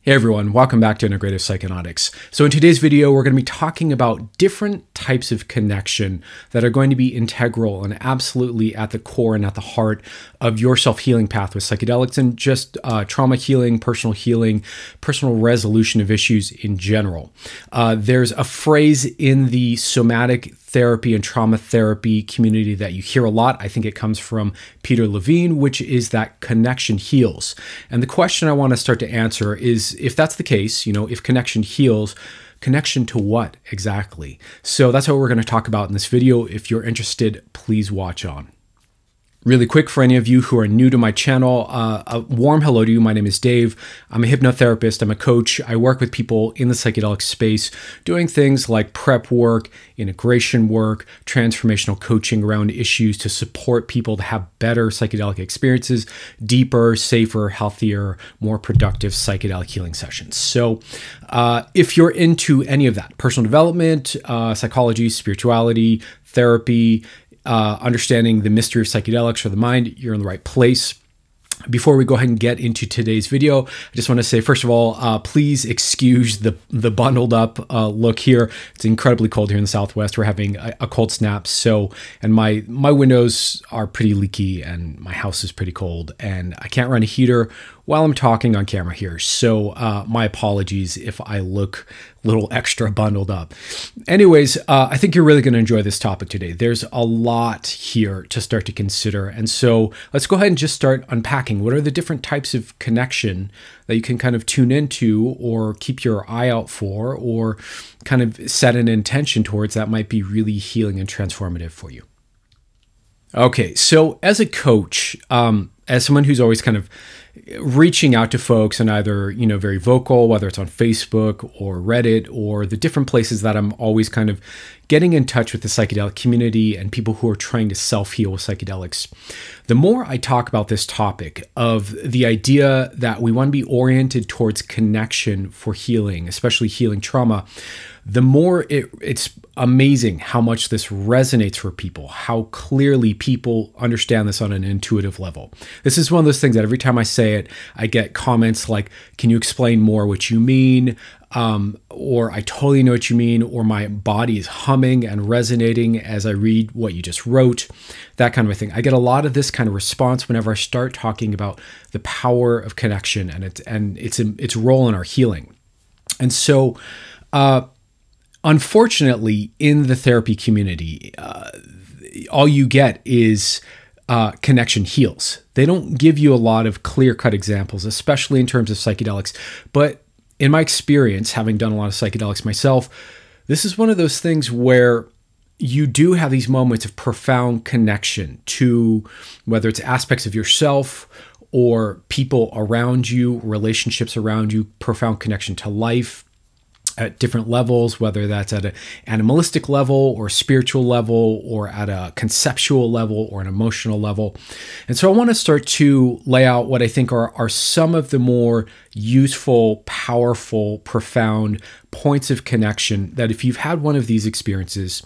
Hey everyone, welcome back to Integrative Psychonautics. So in today's video, we're going to be talking about different types of connection that are going to be integral and absolutely at the core and at the heart of your self-healing path with psychedelics and just trauma healing, personal resolution of issues in general. There's a phrase in the somatic therapy and trauma therapy community that you hear a lot. I think it comes from Peter Levine, which is that connection heals. And the question I want to start to answer is, if that's the case, if connection heals, connection to what exactly? So that's what we're going to talk about in this video. If you're interested, please watch on. Really quick, for any of you who are new to my channel, a warm hello to you. My name is Dave. I'm a hypnotherapist. I'm a coach. I work with people in the psychedelic space doing things like prep work, integration work, transformational coaching around issues to support people to have better psychedelic experiences, deeper, safer, healthier, more productive psychedelic healing sessions. So if you're into any of that, personal development, psychology, spirituality, therapy, understanding the mystery of psychedelics or the mind, you're in the right place. Before we go ahead and get into today's video, I just want to say, first of all, please excuse the bundled up look here. It's incredibly cold here in the Southwest. We're having a cold snap, and my windows are pretty leaky and my house is pretty cold and I can't run a heater while I'm talking on camera here. So my apologies if I look a little extra bundled up. Anyways, I think you're really going to enjoy this topic today. There's a lot here to start to consider. And so let's go ahead and just start unpacking. What are the different types of connection that you can kind of tune into or keep your eye out for or kind of set an intention towards that might be really healing and transformative for you? Okay, so as a coach, as someone who's always kind of reaching out to folks and either, very vocal, whether it's on Facebook or Reddit or the different places that I'm always kind of getting in touch with the psychedelic community and people who are trying to self-heal with psychedelics. The more I talk about this topic of the idea that we want to be oriented towards connection for healing, especially healing trauma, the more it's amazing how much this resonates for people, how clearly people understand this on an intuitive level. This is one of those things that every time I say it, I get comments like, can you explain more what you mean? Or I totally know what you mean, or my body is humming and resonating as I read what you just wrote, that kind of a thing. I get a lot of this kind of response whenever I start talking about the power of connection and its role in our healing. And so, unfortunately, in the therapy community, all you get is connection heals. They don't give you a lot of clear-cut examples, especially in terms of psychedelics. But in my experience, having done a lot of psychedelics myself, this is one of those things where you do have these moments of profound connection to whether it's aspects of yourself or people around you, relationships around you, profound connection to life at different levels, whether that's at an animalistic level or spiritual level or at a conceptual level or an emotional level. And so I want to start to lay out what I think are some of the more useful, powerful, profound points of connection that if you've had one of these experiences,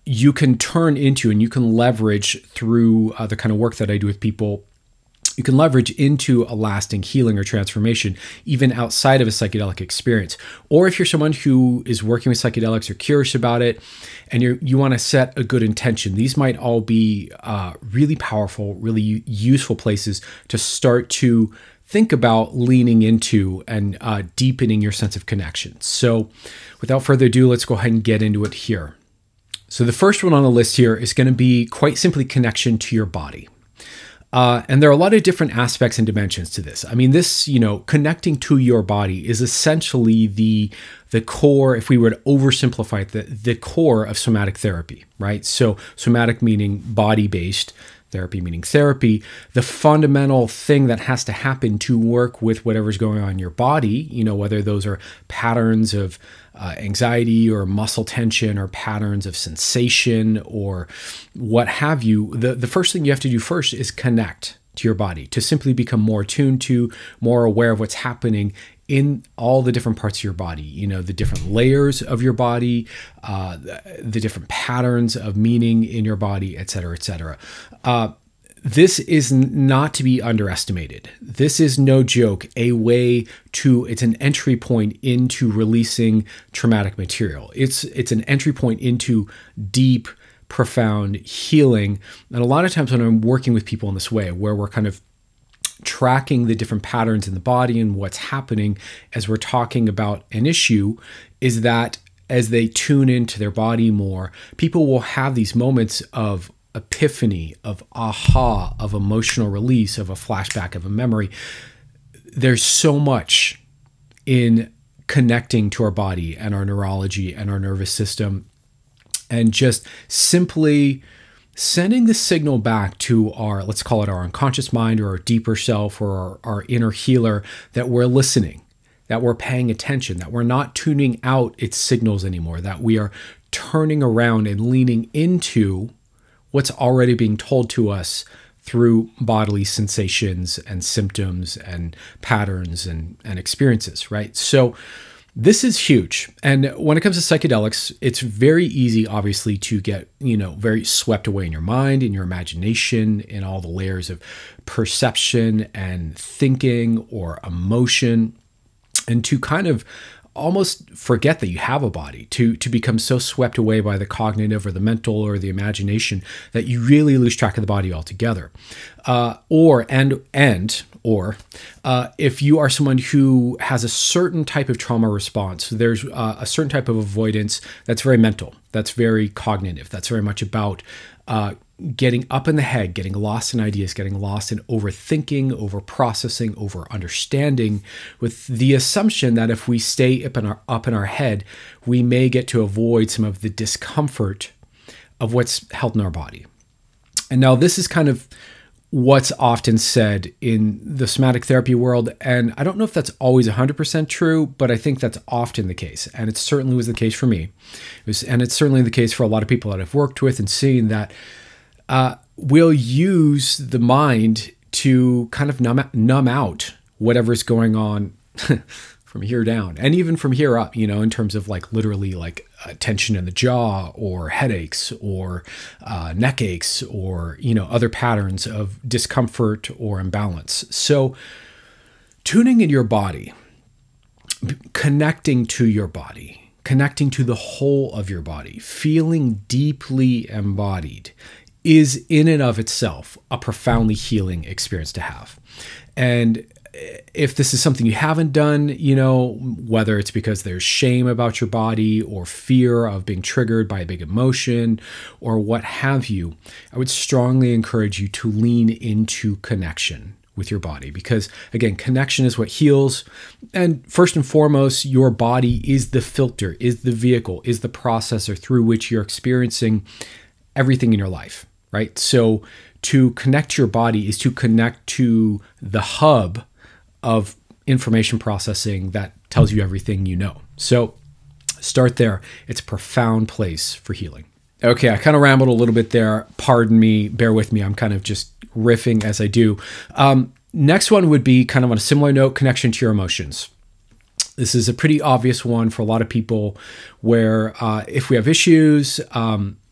you can turn into and you can leverage through the kind of work that I do with people. You can leverage into a lasting healing or transformation, even outside of a psychedelic experience. Or if you're someone who is working with psychedelics or curious about it, and you want to set a good intention, these might all be really powerful, really useful places to start to think about leaning into and deepening your sense of connection. So without further ado, let's go ahead and get into it here. So the first one on the list here is going to be quite simply connection to your body. And there are a lot of different aspects and dimensions to this. I mean, this, connecting to your body is essentially the core, if we were to oversimplify it, the core of somatic therapy, right? So somatic meaning body-based, therapy meaning therapy. The fundamental thing that has to happen to work with whatever's going on in your body, whether those are patterns of anxiety or muscle tension or patterns of sensation or what have you, the first thing you have to do first is connect to your body, to simply become more attuned to, more aware of what's happening in all the different parts of your body, the different layers of your body, the different patterns of meaning in your body, et cetera, et cetera. This is not to be underestimated. This is no joke. It's an entry point into releasing traumatic material. It's an entry point into deep, profound healing. And a lot of times when I'm working with people in this way, where we're kind of tracking the different patterns in the body and what's happening as we're talking about an issue, is that as they tune into their body more, people will have these moments of epiphany, of aha, of emotional release, of a flashback, of a memory. There's so much in connecting to our body and our neurology and our nervous system, and just simply sending the signal back to our, let's call it our unconscious mind or our deeper self or our inner healer, that we're listening, that we're paying attention, that we're not tuning out its signals anymore, that we are turning around and leaning into what's already being told to us through bodily sensations and symptoms and patterns and experiences, right? So this is huge. And when it comes to psychedelics, it's very easy, obviously, to get, very swept away in your mind, in your imagination, in all the layers of perception and thinking or emotion, and to kind of almost forget that you have a body, to become so swept away by the cognitive or the mental or the imagination that you really lose track of the body altogether. Or if you are someone who has a certain type of trauma response, there's a certain type of avoidance that's very mental, that's very cognitive, that's very much about getting up in the head, getting lost in ideas, getting lost in overthinking, over processing, over understanding, with the assumption that if we stay up in our head, we may get to avoid some of the discomfort of what's held in our body. And now this is kind of what's often said in the somatic therapy world. And I don't know if that's always 100% true, but I think that's often the case. And it certainly was the case for me. And it's certainly the case for a lot of people that I've worked with and seen, that we'll use the mind to kind of numb out whatever's going on from here down, and even from here up, in terms of literally tension in the jaw, or headaches, or neck aches, or, other patterns of discomfort or imbalance. So tuning in your body, connecting to your body, connecting to the whole of your body, feeling deeply embodied, is in and of itself a profoundly healing experience to have. And if this is something you haven't done, whether it's because there's shame about your body or fear of being triggered by a big emotion or what have you, I would strongly encourage you to lean into connection with your body, because again, connection is what heals. And first and foremost, your body is the filter, is the vehicle, is the processor through which you're experiencing everything in your life. Right? So to connect to your body is to connect to the hub of information processing that tells you everything you know. So start there. It's a profound place for healing. Okay, I kind of rambled a little bit there. Pardon me, bear with me. I'm kind of just riffing as I do. Next one would be kind of on a similar note, connection to your emotions. This is a pretty obvious one for a lot of people, where if we have issues,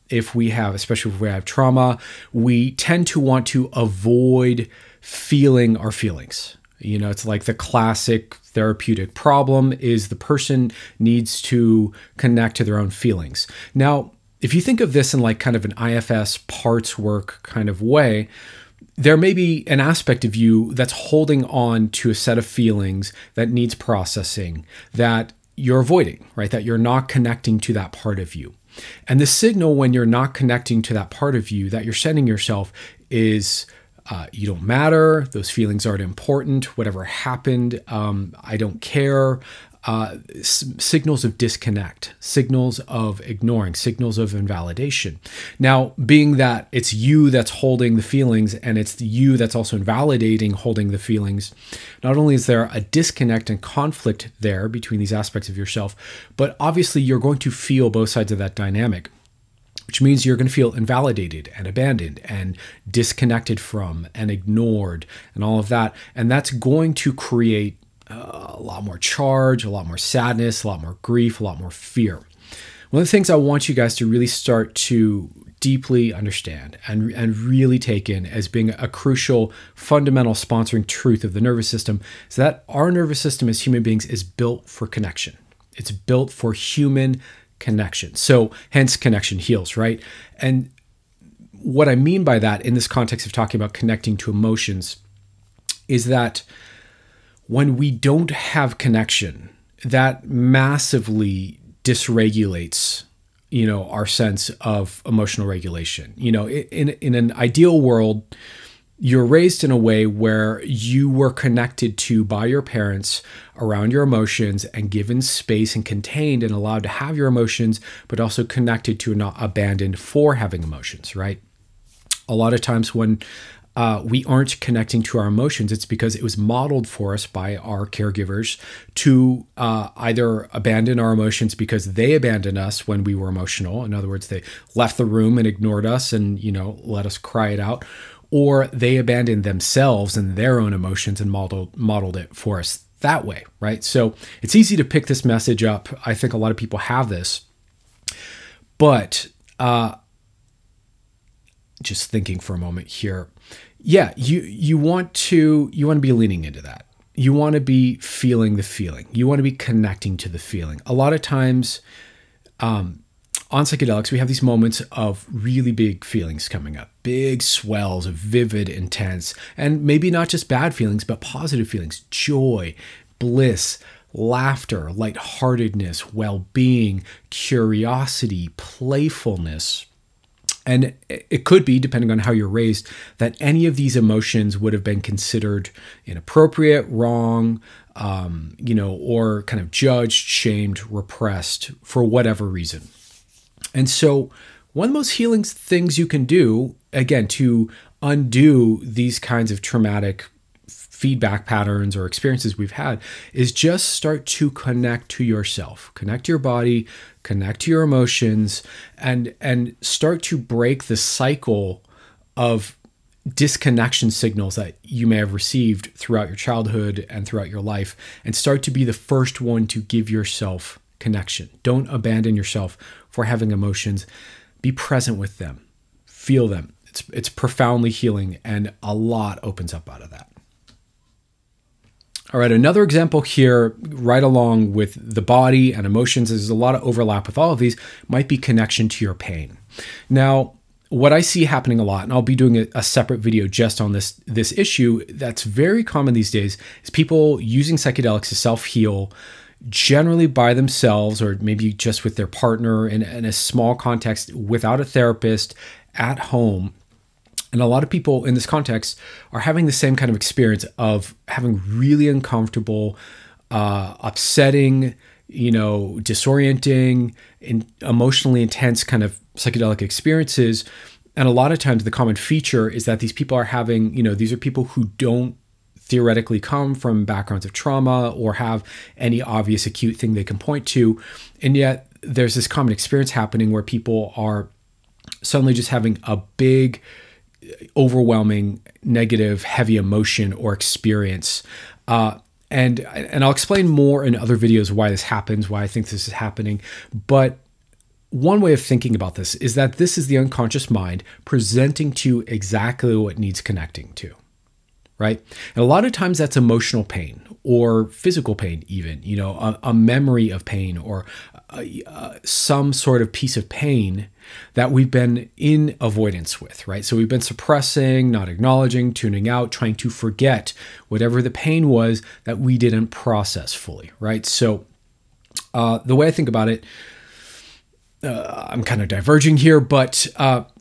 especially if we have trauma, we tend to want to avoid feeling our feelings. It's like the classic therapeutic problem is the person needs to connect to their own feelings. Now, if you think of this in kind of an IFS parts work kind of way, there may be an aspect of you that's holding on to a set of feelings that needs processing, that you're avoiding, right? That you're not connecting to that part of you. And the signal when you're not connecting to that part of you that you're sending yourself is you don't matter, those feelings aren't important, whatever happened, I don't care. Signals of disconnect, signals of ignoring, signals of invalidation. Now, being that it's you that's holding the feelings and it's you that's also invalidating holding the feelings, not only is there a disconnect and conflict there between these aspects of yourself, but obviously you're going to feel both sides of that dynamic, which means you're going to feel invalidated and abandoned and disconnected from and ignored and all of that. And that's going to create a lot more charge, a lot more sadness, a lot more grief, a lot more fear. One of the things I want you guys to really start to deeply understand and really take in as being a crucial, fundamental sponsoring truth of the nervous system is that our nervous system as human beings is built for connection. It's built for human connection. So hence connection heals, right? And what I mean by that in this context of talking about connecting to emotions is that when we don't have connection, that massively dysregulates, our sense of emotional regulation. In an ideal world, you're raised in a way where you were connected to by your parents around your emotions and given space and contained and allowed to have your emotions, but also connected to and not abandoned for having emotions, right? A lot of times when we aren't connecting to our emotions, it's because it was modeled for us by our caregivers to either abandon our emotions because they abandoned us when we were emotional. In other words, they left the room and ignored us and, let us cry it out. Or they abandoned themselves and their own emotions and modeled it for us that way, right? So it's easy to pick this message up. I think a lot of people have this. But just thinking for a moment here, yeah, you want to be leaning into that. You want to be feeling the feeling. You want to be connecting to the feeling. A lot of times on psychedelics, we have these moments of really big feelings coming up, big swells of vivid, intense, and maybe not just bad feelings, but positive feelings, joy, bliss, laughter, lightheartedness, well-being, curiosity, playfulness. And it could be, depending on how you're raised, that any of these emotions would have been considered inappropriate, wrong, or kind of judged, shamed, repressed for whatever reason. And so one of the most healing things you can do, again, to undo these kinds of traumatic feedback patterns or experiences we've had, is just start to connect to yourself, connect to your body, connect to your emotions, and start to break the cycle of disconnection signals that you may have received throughout your childhood and throughout your life, and start to be the first one to give yourself connection. Don't abandon yourself for having emotions. Be present with them. Feel them. It's profoundly healing, and a lot opens up out of that. All right, another example here, right along with the body and emotions, there's a lot of overlap with all of these, might be connection to your pain. Now, what I see happening a lot, and I'll be doing a separate video just on this issue that's very common these days, is people using psychedelics to self-heal, generally by themselves or maybe just with their partner in a small context without a therapist at home. And a lot of people in this context are having the same kind of experience of having really uncomfortable, upsetting, disorienting, and emotionally intense kind of psychedelic experiences. And a lot of times the common feature is that these people are having, these are people who don't theoretically come from backgrounds of trauma or have any obvious acute thing they can point to. And yet there's this common experience happening where people are suddenly just having a big, overwhelming, negative, heavy emotion or experience. And I'll explain more in other videos why this happens, why I think this is happening. But one way of thinking about this is that this is the unconscious mind presenting to exactly what needs connecting to, right? And a lot of times that's emotional pain or physical pain even, a memory of pain or some sort of piece of pain that we've been in avoidance with, right? So we've been suppressing, not acknowledging, tuning out, trying to forget whatever the pain was that we didn't process fully, right? So the way I think about it, I'm kind of diverging here, but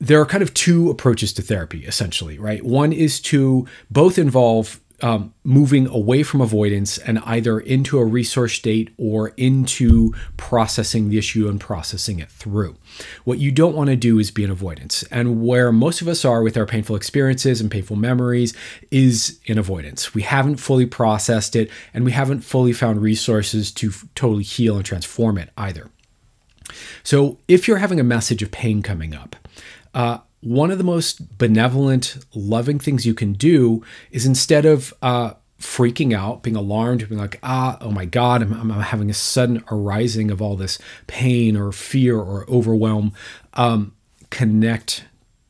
there are kind of two approaches to therapy, essentially, right? One is to both involve moving away from avoidance and either into a resource state or into processing the issue and processing it through. What you don't want to do is be in avoidance. And where most of us are with our painful experiences and painful memories is in avoidance. We haven't fully processed it, and we haven't fully found resources to totally heal and transform it either. So if you're having a message of pain coming up, one of the most benevolent, loving things you can do is instead of freaking out, being alarmed, being like, oh my God, I'm having a sudden arising of all this pain or fear or overwhelm, connect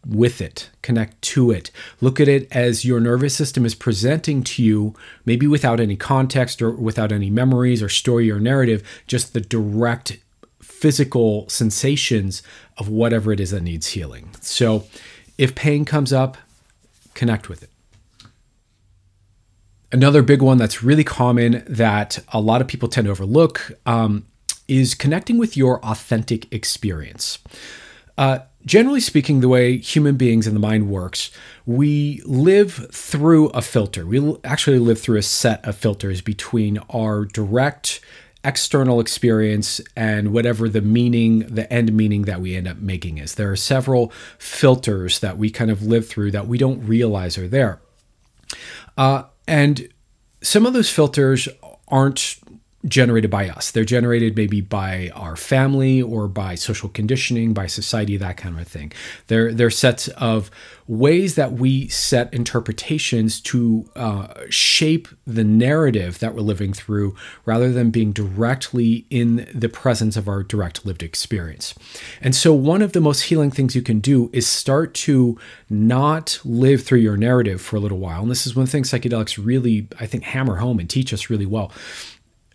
with it, connect to it. Look at it as your nervous system is presenting to you, maybe without any context or without any memories or story or narrative, just the direct physical sensations of whatever it is that needs healing. So if pain comes up, connect with it. Another big one that's really common that a lot of people tend to overlook is connecting with your authentic experience. Generally speaking, the way human beings and the mind works, we live through a filter. We actually live through a set of filters between our direct external experience and whatever the end meaning that we end up making is. There are several filters that we kind of live through that we don't realize are there. And some of those filters aren't generated by us. They're generated maybe by our family or by social conditioning, by society, that kind of thing. They're sets of ways that we set interpretations to shape the narrative that we're living through rather than being directly in the presence of our direct lived experience. And so one of the most healing things you can do is start to not live through your narrative for a little while. And this is one thing psychedelics really, I think, hammer home and teach us really well.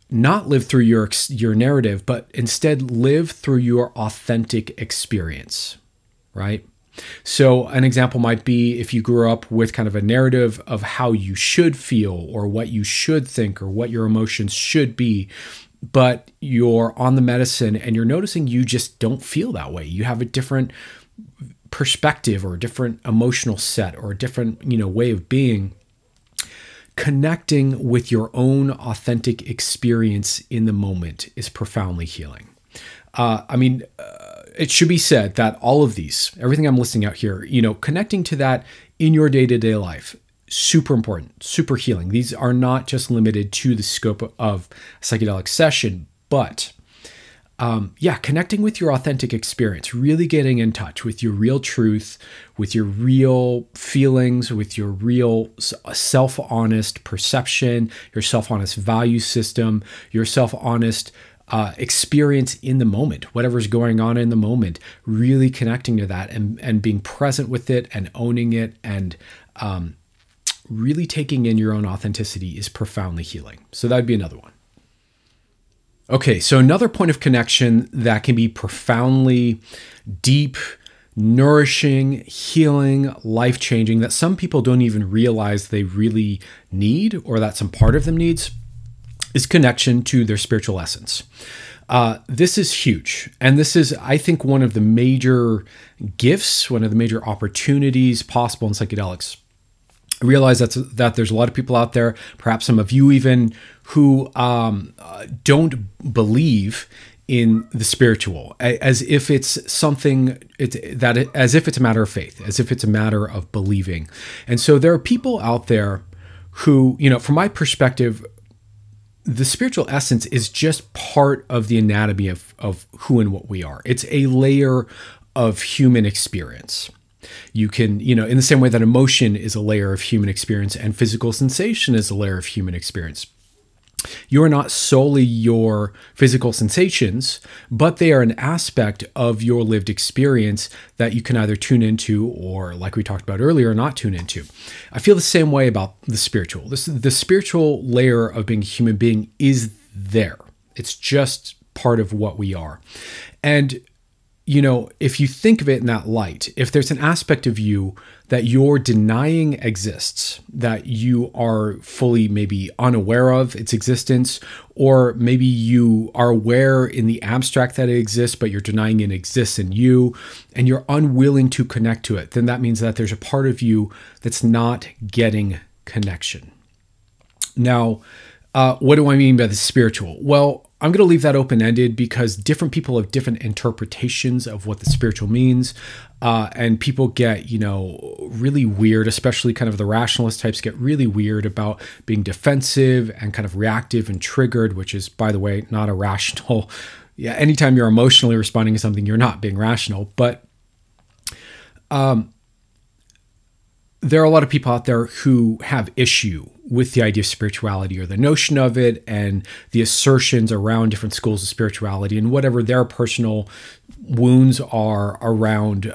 Not live through your narrative, but instead live through your authentic experience, right? So an example might be if you grew up with kind of a narrative of how you should feel or what you should think or what your emotions should be, but you're on the medicine and you're noticing you just don't feel that way. You have a different perspective or a different emotional set or a different, way of being. Connecting with your own authentic experience in the moment is profoundly healing. It should be said that all of these, everything I'm listing out here, connecting to that in your day-to-day life, super important, super healing. These are not just limited to the scope of a psychedelic session, but connecting with your authentic experience, really getting in touch with your real truth, with your real feelings, with your real self-honest perception, your self-honest value system, your self-honest experience in the moment, whatever's going on in the moment, really connecting to that and being present with it and owning it and really taking in your own authenticity is profoundly healing. So that'd be another one. Okay, so another point of connection that can be profoundly deep, nourishing, healing, life-changing, that some people don't even realize they really need or that some part of them needs, is connection to their spiritual essence. This is huge. And this is, I think, one of the major gifts, one of the major opportunities possible in psychedelics. I realize that there's a lot of people out there, perhaps some of you even, who don't believe in the spiritual, as if it's something as if it's a matter of faith, as if it's a matter of believing. And so there are people out there who, from my perspective, the spiritual essence is just part of the anatomy of who and what we are. It's a layer of human experience. You can, in the same way that emotion is a layer of human experience and physical sensation is a layer of human experience. You are not solely your physical sensations, but they are an aspect of your lived experience that you can either tune into or, like we talked about earlier, not tune into. I feel the same way about the spiritual. The spiritual layer of being a human being is there. It's just part of what we are. And if you think of it in that light, if there's an aspect of you that you're denying exists, that you are fully maybe unaware of its existence, or maybe you are aware in the abstract that it exists, but you're denying it exists in you, and you're unwilling to connect to it, then that means that there's a part of you that's not getting connection. Now, what do I mean by the spiritual? Well, I'm going to leave that open-ended because different people have different interpretations of what the spiritual means. And people get, really weird, especially kind of the rationalist types get really weird about being defensive and kind of reactive and triggered, which is, by the way, not a rational. Yeah, anytime you're emotionally responding to something, you're not being rational. But there are a lot of people out there who have issue with the idea of spirituality or the notion of it and the assertions around different schools of spirituality and whatever their personal wounds are around,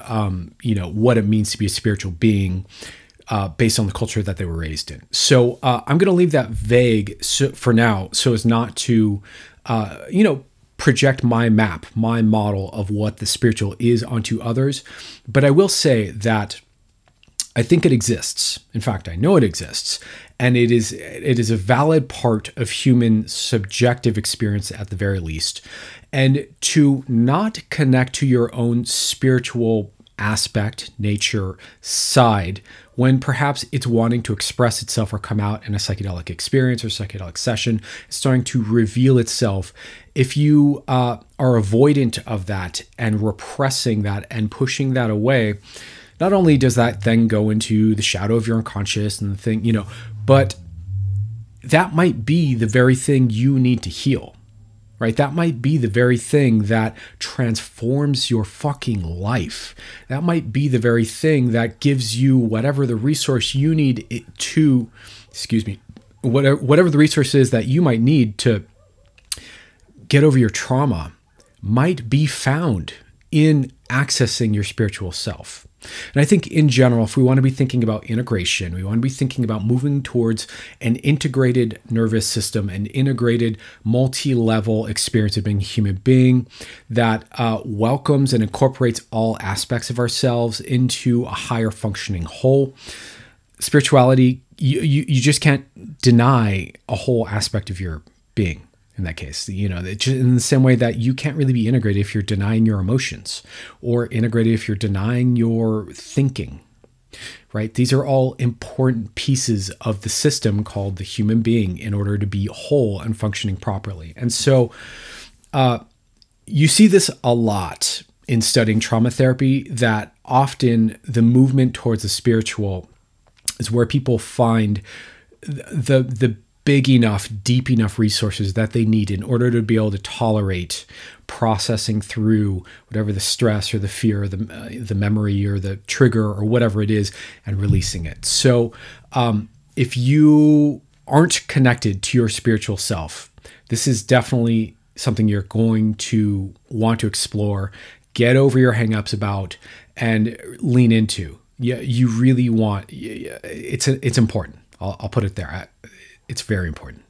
what it means to be a spiritual being based on the culture that they were raised in. So I'm going to leave that vague for now so as not to, project my map, my model of what the spiritual is onto others. But I will say that I think it exists. In fact, I know it exists. And it is a valid part of human subjective experience at the very least. And to not connect to your own spiritual aspect, nature, side, when perhaps it's wanting to express itself or come out in a psychedelic experience or psychedelic session, it's starting to reveal itself. If you are avoidant of that and repressing that and pushing that away, not only does that then go into the shadow of your unconscious and the thing, but that might be the very thing you need to heal, right? That might be the very thing that transforms your fucking life. That might be the very thing that gives you whatever the resource you need whatever the resource is that you might need to get over your trauma might be found in accessing your spiritual self. And I think in general, if we want to be thinking about integration, we want to be thinking about moving towards an integrated nervous system, an integrated multi-level experience of being a human being that welcomes and incorporates all aspects of ourselves into a higher functioning whole. Spirituality, you just can't deny a whole aspect of your being. In that case, in the same way that you can't really be integrated if you're denying your emotions or integrated if you're denying your thinking, right? These are all important pieces of the system called the human being in order to be whole and functioning properly. And so you see this a lot in studying trauma therapy, that often the movement towards the spiritual is where people find the big enough, deep enough resources that they need in order to be able to tolerate processing through whatever the stress or the fear or the memory or the trigger or whatever it is and releasing it. So if you aren't connected to your spiritual self, this is definitely something you're going to want to explore, get over your hangups about, and lean into. Yeah, you really want. It's important. I'll put it there. It's very important.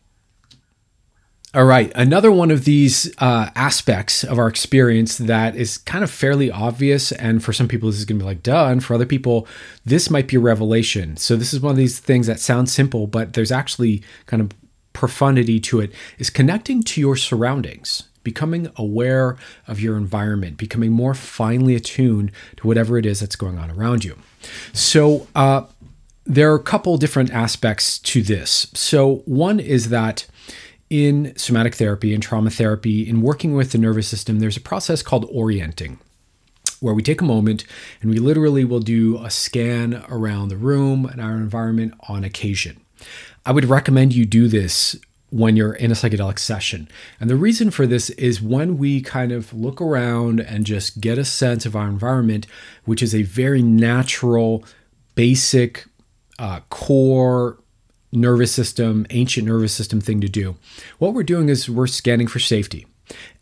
All right. Another one of these aspects of our experience that is kind of fairly obvious. And for some people, this is going to be like, duh. And for other people, this might be a revelation. So this is one of these things that sounds simple, but there's actually kind of profundity to it, is connecting to your surroundings, becoming aware of your environment, becoming more finely attuned to whatever it is that's going on around you. So, there are a couple different aspects to this. So one is that in somatic therapy and trauma therapy, in working with the nervous system, there's a process called orienting, where we take a moment and we literally will do a scan around the room and our environment on occasion. I would recommend you do this when you're in a psychedelic session. And the reason for this is when we kind of look around and just get a sense of our environment, which is a very natural, basic, core nervous system, ancient nervous system thing to do. What we're doing is we're scanning for safety.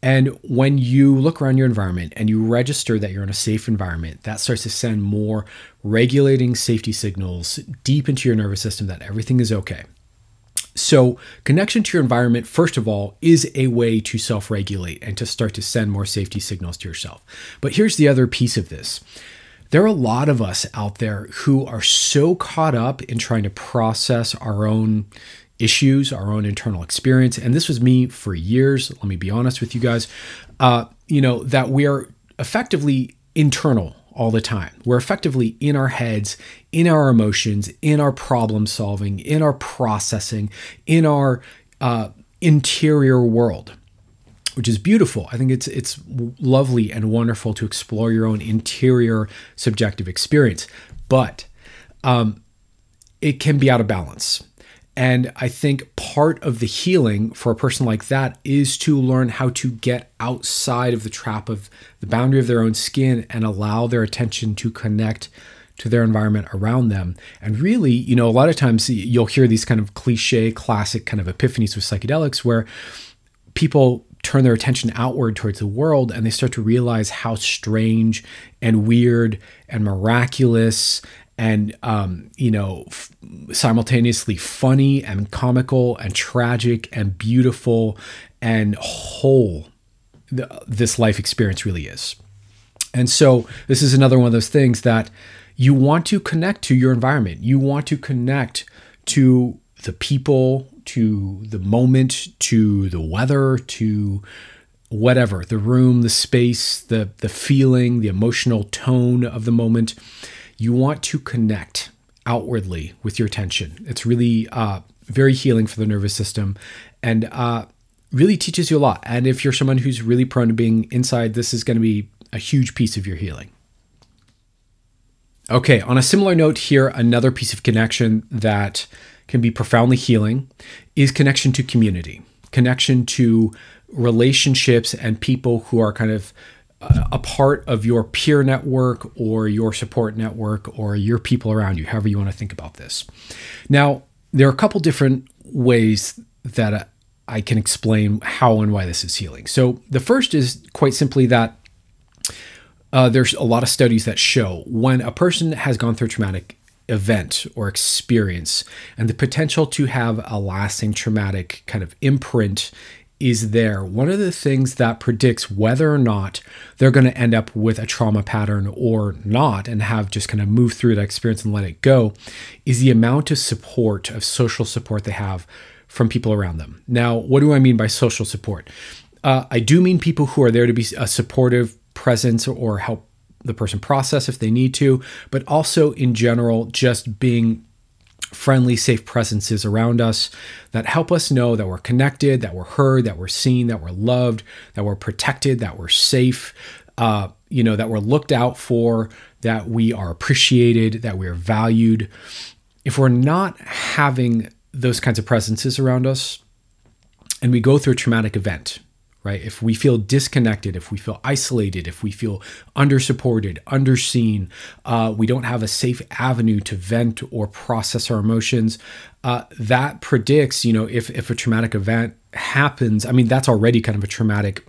And when you look around your environment and you register that you're in a safe environment, that starts to send more regulating safety signals deep into your nervous system that everything is okay. So connection to your environment, first of all, is a way to self-regulate and to start to send more safety signals to yourself. But here's the other piece of this. There are a lot of us out there who are so caught up in trying to process our own issues, our own internal experience. And this was me for years. Let me be honest with you guys, that we are effectively internal all the time. We're effectively in our heads, in our emotions, in our problem solving, in our processing, in our interior world, which is beautiful. I think it's lovely and wonderful to explore your own interior subjective experience, but it can be out of balance. And I think part of the healing for a person like that is to learn how to get outside of the trap of the boundary of their own skin and allow their attention to connect to their environment around them. And really, a lot of times you'll hear these kind of cliche, classic kind of epiphanies with psychedelics where people turn their attention outward towards the world and they start to realize how strange and weird and miraculous and, simultaneously funny and comical and tragic and beautiful and whole this life experience really is. And so this is another one of those things that you want to connect to your environment. You want to connect to the people, to the moment, to the weather, to whatever, the room, the space, the feeling, the emotional tone of the moment. You want to connect outwardly with your attention. It's really very healing for the nervous system and really teaches you a lot. And if you're someone who's really prone to being inside, this is going to be a huge piece of your healing. Okay, on a similar note here, another piece of connection that can be profoundly healing is connection to community, connection to relationships and people who are kind of a part of your peer network or your support network or your people around you, however you want to think about this. Now, there are a couple different ways that I can explain how and why this is healing. So the first is quite simply that there's a lot of studies that show when a person has gone through a traumatic event or experience and the potential to have a lasting traumatic kind of imprint is there. One of the things that predicts whether or not they're going to end up with a trauma pattern or not and have just kind of moved through that experience and let it go is the amount of support, of social support they have from people around them. Now, what do I mean by social support? I do mean people who are there to be a supportive presence or help the person process if they need to, but also in general, just being friendly, safe presences around us that help us know that we're connected, that we're heard, that we're seen, that we're loved, that we're protected, that we're safe, that we're looked out for, that we are appreciated, that we're valued. If we're not having those kinds of presences around us and we go through a traumatic event, right? If we feel disconnected, if we feel isolated, if we feel undersupported, underseen, we don't have a safe avenue to vent or process our emotions, that predicts, if a traumatic event happens, I mean, that's already kind of a traumatic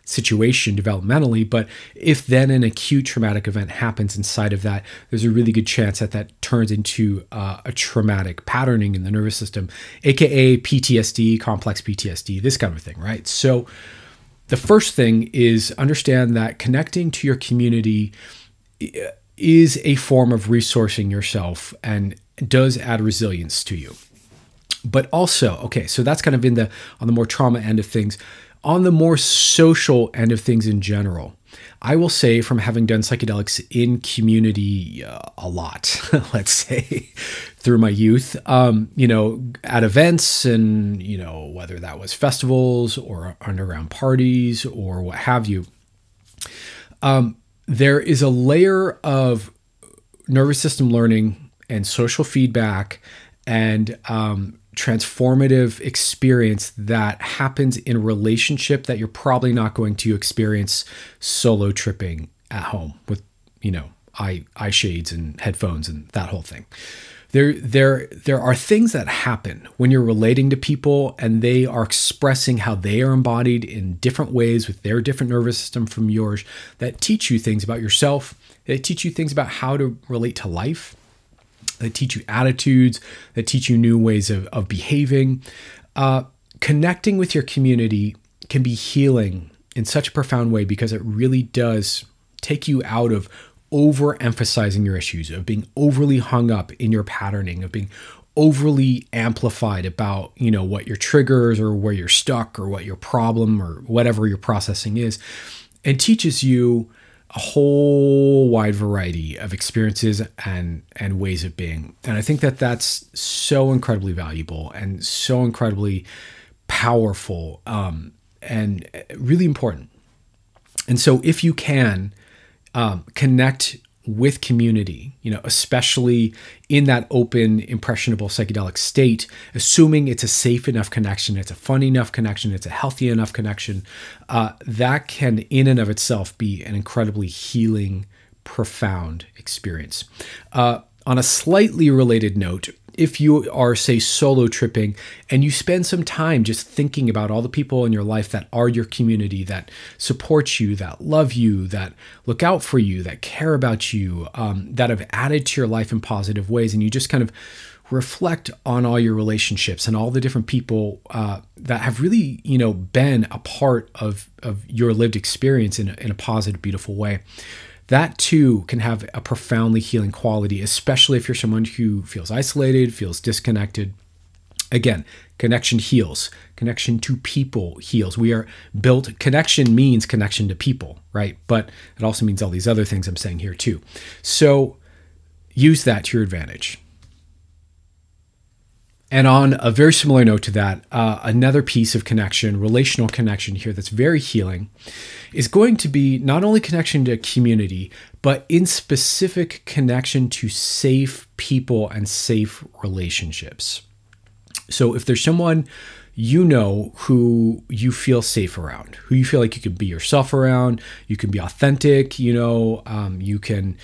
situation developmentally, but if then an acute traumatic event happens inside of that, there's a really good chance that that turns into a traumatic patterning in the nervous system, aka PTSD, complex PTSD, this kind of thing, right? So the first thing is understand that connecting to your community is a form of resourcing yourself and does add resilience to you. But also, okay, so that's kind of on the more trauma end of things. On the more social end of things in general, I will say from having done psychedelics in community a lot, let's say, through my youth, at events and, whether that was festivals or underground parties or what have you, there is a layer of nervous system learning and social feedback and transformative experience that happens in a relationship that you're probably not going to experience solo tripping at home with, eye shades and headphones and that whole thing. There are things that happen when you're relating to people and they are expressing how they are embodied in different ways with their different nervous system from yours that teach you things about yourself. They teach you things about how to relate to life. That teach you attitudes, that teach you new ways of behaving. Connecting with your community can be healing in such a profound way because it really does take you out of overemphasizing your issues, of being overly hung up in your patterning, of being overly amplified about, what your triggers or where you're stuck or what your problem or whatever your processing is, and teaches you a whole wide variety of experiences and ways of being. And I think that that's so incredibly valuable and so incredibly powerful and really important. And so if you can connect with community, especially in that open, impressionable psychedelic state, assuming it's a safe enough connection, it's a fun enough connection, it's a healthy enough connection, that can in and of itself be an incredibly healing profound experience. On a slightly related note, if you are, say, solo tripping and you spend some time just thinking about all the people in your life that are your community, that support you, that love you, that look out for you, that care about you, that have added to your life in positive ways, and you just kind of reflect on all your relationships and all the different people that have really, been a part of your lived experience in a positive, beautiful way. That too can have a profoundly healing quality, especially if you're someone who feels isolated, feels disconnected. Again, connection heals. Connection to people heals. We are built, connection means connection to people, right? But it also means all these other things I'm saying here too. So use that to your advantage. And on a very similar note to that, another piece of connection, relational connection here that's very healing, is going to be not only connection to community, but in specific connection to safe people and safe relationships. So if there's someone who you feel safe around, who you feel like you can be yourself around, you can be authentic, you can,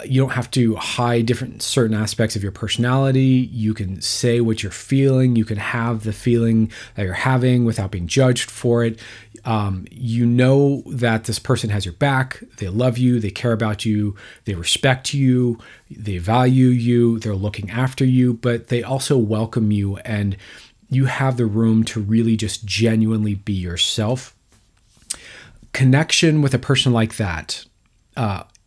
you don't have to hide different certain aspects of your personality. You can say what you're feeling. You can have the feeling that you're having without being judged for it. You know that this person has your back. They love you. They care about you. They respect you. They value you. They're looking after you, but they also welcome you, and you have the room to really just genuinely be yourself. Connection with a person like that.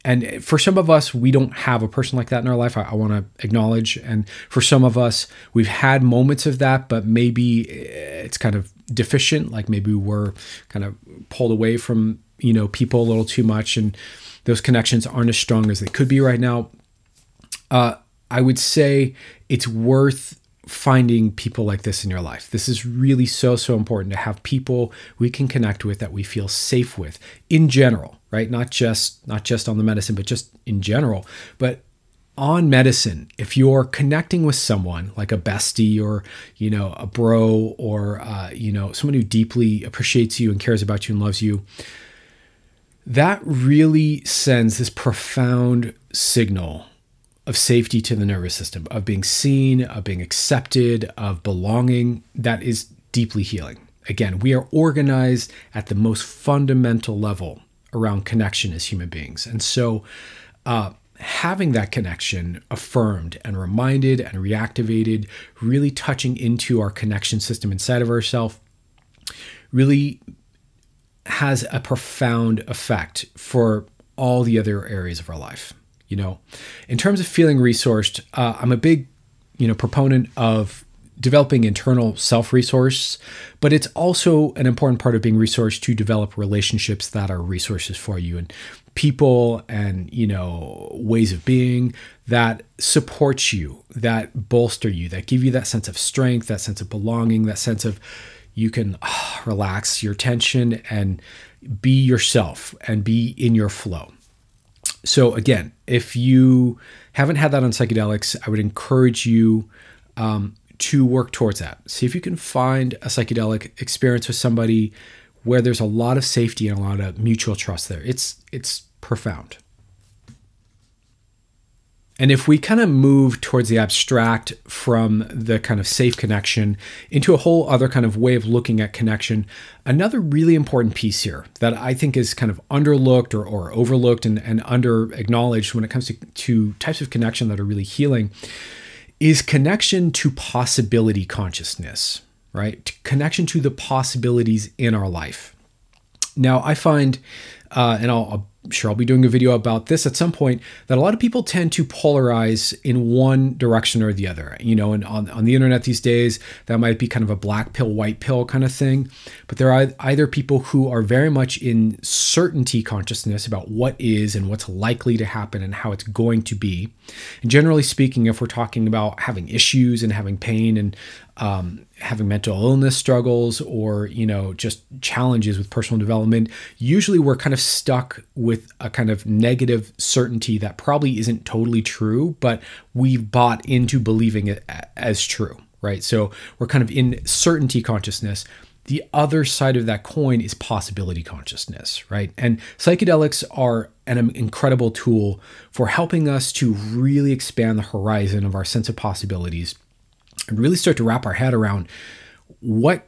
And for some of us, we don't have a person like that in our life. I want to acknowledge. And for some of us, we've had moments of that, but maybe it's kind of deficient. Like maybe we're kind of pulled away from, people a little too much, and those connections aren't as strong as they could be right now. I would say it's worth finding people like this in your life. This is really so important to have people we can connect with, that we feel safe with in general, right? Not just on the medicine, but just in general. But on medicine, if you're connecting with someone like a bestie or, a bro or, someone who deeply appreciates you and cares about you and loves you, that really sends this profound signal of safety to the nervous system, of being seen, of being accepted, of belonging, that is deeply healing. Again, we are organized at the most fundamental level around connection as human beings. And so having that connection affirmed and reminded and reactivated, really touching into our connection system inside of ourselves, really has a profound effect for all the other areas of our life. In terms of feeling resourced, I'm a big, proponent of developing internal self-resource, but it's also an important part of being resourced to develop relationships that are resources for you, and people and, ways of being that support you, that bolster you, that give you that sense of strength, that sense of belonging, that sense of you can relax your tension and be yourself and be in your flow. So again, if you haven't had that on psychedelics, I would encourage you to work towards that. See if you can find a psychedelic experience with somebody where there's a lot of safety and a lot of mutual trust there. It's profound. And if we kind of move towards the abstract from the kind of safe connection into a whole other kind of way of looking at connection, another really important piece here that I think is kind of underlooked or overlooked and under acknowledged when it comes to types of connection that are really healing is connection to possibility consciousness, right? Connection to the possibilities in our life. Now, I find, and I'm sure I'll be doing a video about this at some point, that a lot of people tend to polarize in one direction or the other. And on the internet these days, that might be kind of a black pill, white pill kind of thing. But there are either people who are very much in certainty consciousness about what is and what's likely to happen and how it's going to be. And generally speaking, if we're talking about having issues and having pain and having mental illness struggles or, just challenges with personal development, usually we're kind of stuck with a kind of negative certainty that probably isn't totally true, but we've bought into believing it as true, right? So we're kind of in certainty consciousness. the other side of that coin is possibility consciousness, right? And psychedelics are an incredible tool for helping us to really expand the horizon of our sense of possibilities and really start to wrap our head around what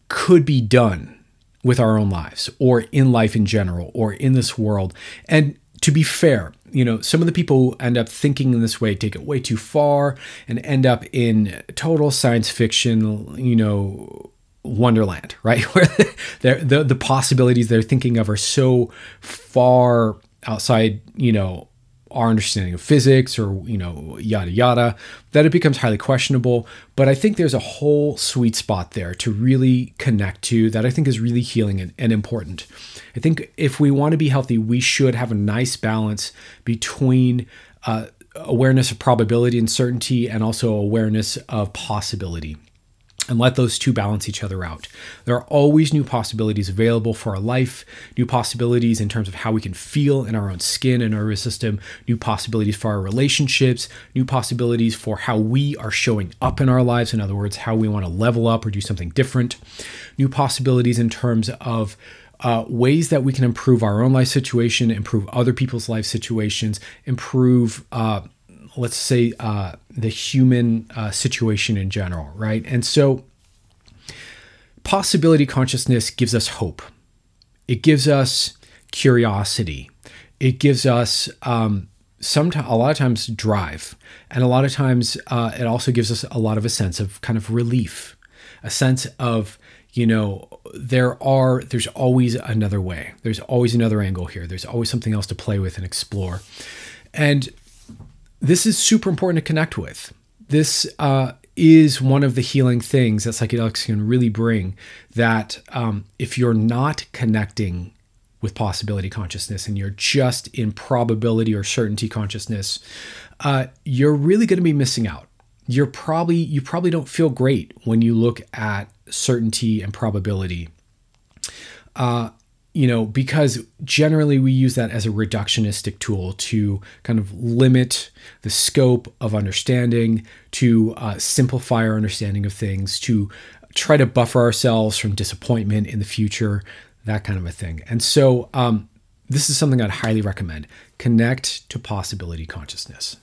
could be done with our own lives or in life in general or in this world. And to be fair, some of the people who end up thinking in this way take it way too far and end up in total science fiction, wonderland, right? Where the possibilities they're thinking of are so far outside, our understanding of physics or, yada, yada, that it becomes highly questionable. But I think there's a whole sweet spot there to really connect to that I think is really healing and important. I think if we want to be healthy, we should have a nice balance between awareness of probability and certainty and also awareness of possibility. And let those two balance each other out. There are always new possibilities available for our life, new possibilities in terms of how we can feel in our own skin and nervous system, new possibilities for our relationships, new possibilities for how we are showing up in our lives. In other words, how we want to level up or do something different, new possibilities in terms of ways that we can improve our own life situation, improve other people's life situations, improve let's say, the human situation in general, right? And so possibility consciousness gives us hope. It gives us curiosity. It gives us a lot of times drive. And a lot of times it also gives us a lot of a sense of kind of relief, a sense of, there's always another way. There's always another angle here. There's always something else to play with and explore. And this is super important to connect with. This is one of the healing things that psychedelics can really bring, that if you're not connecting with possibility consciousness and you're just in probability or certainty consciousness, you're really going to be missing out. You probably don't feel great when you look at certainty and probability. Because generally we use that as a reductionistic tool to kind of limit the scope of understanding, to simplify our understanding of things, to try to buffer ourselves from disappointment in the future, that kind of a thing. And so this is something I'd highly recommend. Connect to possibility consciousness.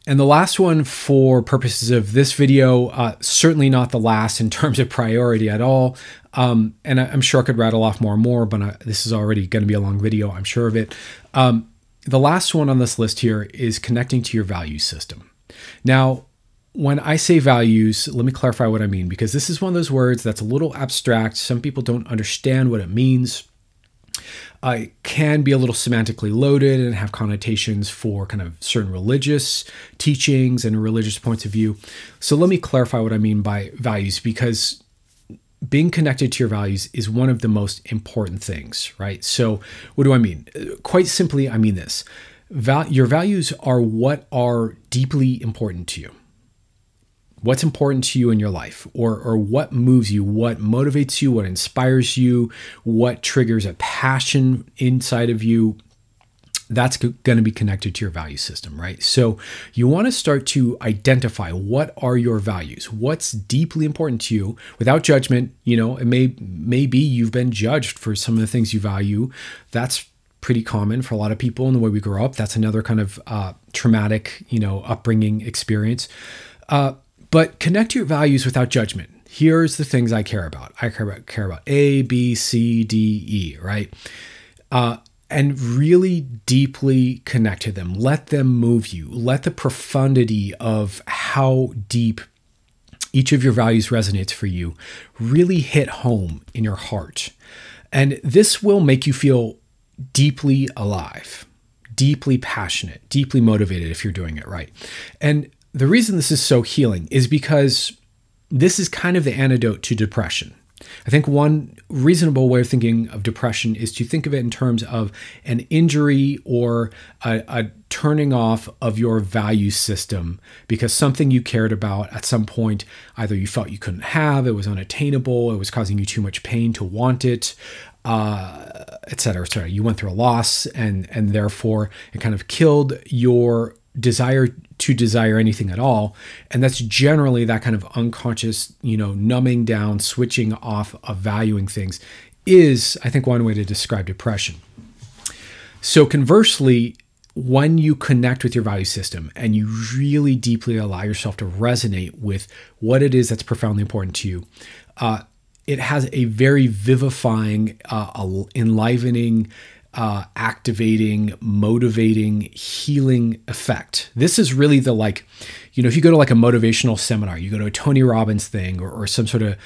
And the last one for purposes of this video, certainly not the last in terms of priority at all. And I'm sure I could rattle off more and more, but this is already going to be a long video, I'm sure of it. The last one on this list here is connecting to your value system. Now, when I say values, let me clarify what I mean, because this is one of those words that's a little abstract. Some people don't understand what it means. It can be a little semantically loaded and have connotations for kind of certain religious teachings and religious points of view. So let me clarify what I mean by values, because being connected to your values is one of the most important things, right? So what do I mean? Quite simply, I mean this. Your values are what are deeply important to you. What's important to you in your life, or what moves you, what motivates you, what inspires you, what triggers a passion inside of you. That's going to be connected to your value system, right? So you want to start to identify what are your values, what's deeply important to you without judgment. It may be you've been judged for some of the things you value. That's pretty common for a lot of people in the way we grow up. That's another kind of traumatic, upbringing experience. But connect to your values without judgment. Here's the things I care about. I care about A, B, C, D, E, right? And really deeply connect to them. Let them move you. Let the profundity of how deep each of your values resonates for you really hit home in your heart. And this will make you feel deeply alive, deeply passionate, deeply motivated if you're doing it right. And the reason this is so healing is because this is kind of the antidote to depression. I think one reasonable way of thinking of depression is to think of it in terms of an injury or a turning off of your value system because something you cared about at some point, either you felt you couldn't have, it was unattainable, it was causing you too much pain to want it, et cetera, et cetera. You went through a loss and therefore it kind of killed your desire to desire anything at all. And that's generally that kind of unconscious, numbing down, switching off of valuing things is, I think, one way to describe depression. So conversely, when you connect with your value system and you really deeply allow yourself to resonate with what it is that's profoundly important to you, it has a very vivifying, enlivening, activating, motivating, healing effect. This is really the if you go to a motivational seminar, you go to a Tony Robbins thing or some sort of,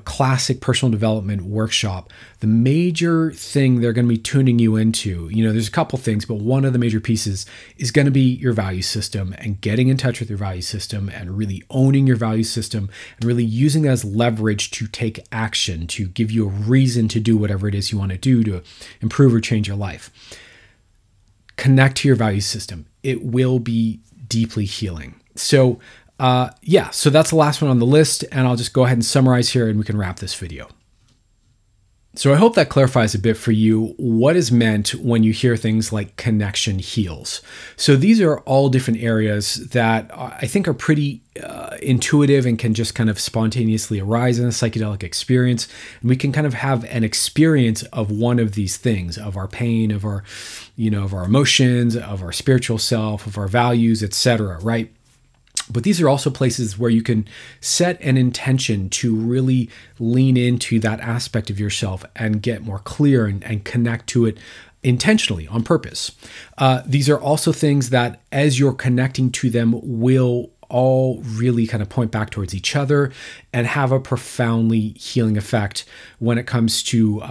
classic personal development workshop, the major thing they're going to be tuning you into, there's a couple things, but one of the major pieces is going to be your value system and getting in touch with your value system and really owning your value system and really using it as leverage to take action, to give you a reason to do whatever it is you want to do to improve or change your life. Connect to your value system. It will be deeply healing. So so that's the last one on the list, and I'll just go ahead and summarize here and we can wrap this video. So I hope that clarifies a bit for you what is meant when you hear things like connection heals. So these are all different areas that I think are pretty intuitive and can just kind of spontaneously arise in a psychedelic experience. And we can kind of have an experience of one of these things, of our pain, of our, of our emotions, of our spiritual self, of our values, etc., right? But these are also places where you can set an intention to really lean into that aspect of yourself and get more clear and connect to it intentionally, on purpose. These are also things that, as you're connecting to them, will all really kind of point back towards each other and have a profoundly healing effect when it comes to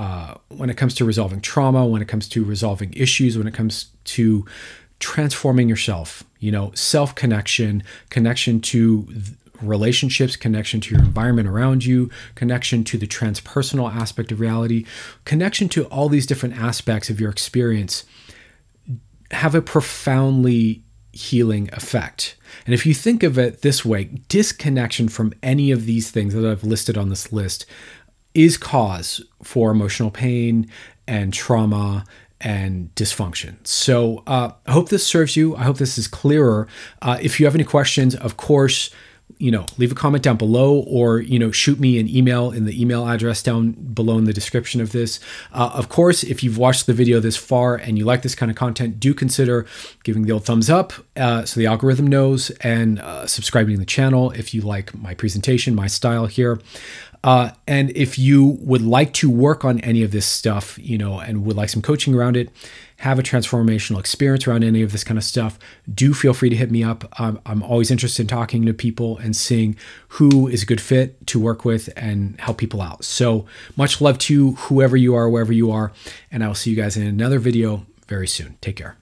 resolving trauma, when it comes to resolving issues, when it comes to transforming yourself, self-connection, connection to relationships, connection to your environment around you, connection to the transpersonal aspect of reality, connection to all these different aspects of your experience have a profoundly healing effect. And if you think of it this way, disconnection from any of these things that I've listed on this list is cause for emotional pain and trauma and dysfunction. So I hope this serves you. I hope this is clearer. If you have any questions, of course, leave a comment down below or, shoot me an email in the email address down below in the description of this. Of course, if you've watched the video this far and you like this kind of content, do consider giving the old thumbs up so the algorithm knows, and subscribing to the channel if you like my presentation, my style here. And if you would like to work on any of this stuff, and would like some coaching around it, have a transformational experience around any of this kind of stuff, do feel free to hit me up. I'm always interested in talking to people and seeing who is a good fit to work with and help people out. So much love to whoever you are, wherever you are, and I will see you guys in another video very soon. Take care.